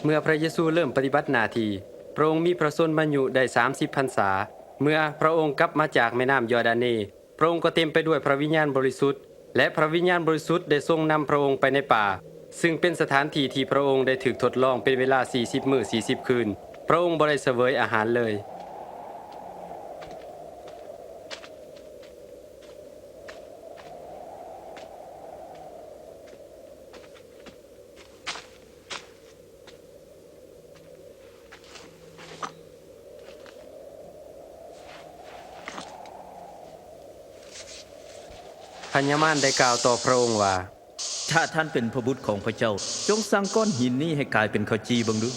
เมื่อพระเยซูเริ่มปฏิบัติหน้าที่พระองค์มีพระชนมายุได้30พรรษาเมื่อพระองค์กลับมาจากแม่น้ำยอร์ดานีพระองค์ก็เต็มไปด้วยพระวิญญาณบริสุทธิ์และพระวิญญาณบริสุทธิ์ได้ทรงนำพระองค์ไปในป่าซึ่งเป็นสถานที่ที่พระองค์ได้ถูกทดลองเป็นเวลา40มื้อ40คืนพระองค์บ่ได้เสวยอาหารเลยพญามารได้กล่าวต่อพระองค์ว่าถ้าท่านเป็นพระบุตรของพระเจ้าจงสั่งก้อนหินนี้ให้กลายเป็นข้าวจีบังดู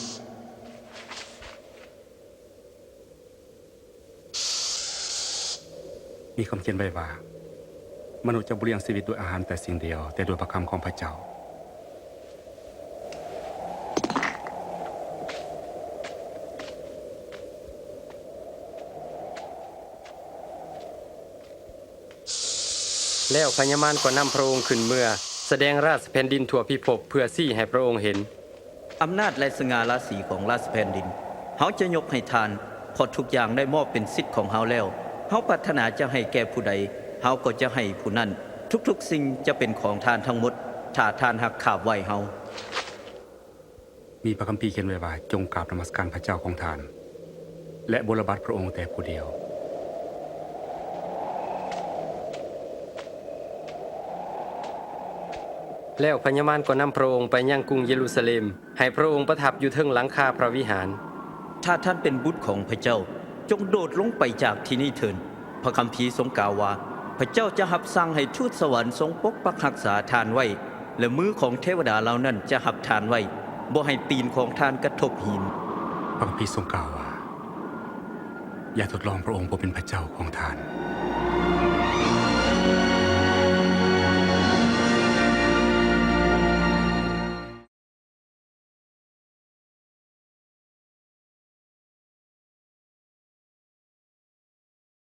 มีคำเขียนไว้ว่ามนุษย์จะบ่เลี้ยงชีวิตด้วยอาหารแต่สิ่งเดียวแต่ด้วยพระคำของพระเจ้าแล้วพญามารก็นำพระองค์ขึ้นเมื่อแสดงราชแผ่นดินทั่วพิภพเพื่อซี้ให้พระองค์เห็นอำนาจและสง่าราศีของราชแผ่นดินเฮาจะยกให้ทานพอทุกอย่างได้มอบเป็นสิทธิ์ของเฮาแล้วเฮาปรารถนาจะให้แก่ผู้ใดเฮาก็จะให้ผู้นั้นทุกๆสิ่งจะเป็นของทานทั้งหมดถ้าทานหักขาบไว้เฮามีพระคัมภีร์เขียนไว้ว่าจงกราบนมัสการพระเจ้าของท่านและบูรบัตพระองค์แต่ผู้เดียวแล้วพญามารก็นำพระองค์ไปยังกรุงเยรูซาเล็มให้พระองค์ประทับอยู่เทิงหลังคาพระวิหารถ้าท่านเป็นบุตรของพระเจ้าจงโดดลงไปจากที่นี่เถิดพระคัมภีร์ทรงกล่าวว่าพระเจ้าจะหับสั่งให้ทูตสวรรค์ทรงปกปักรักษาทานไว้และมือของเทวดาเหล่านั้นจะหับทานไว้บ่ให้ตีนของทานกระทบหินพระคัมภีร์ทรงกล่าวว่าอย่าทดลองพระองค์ผู้เป็นพระเจ้าของท่าน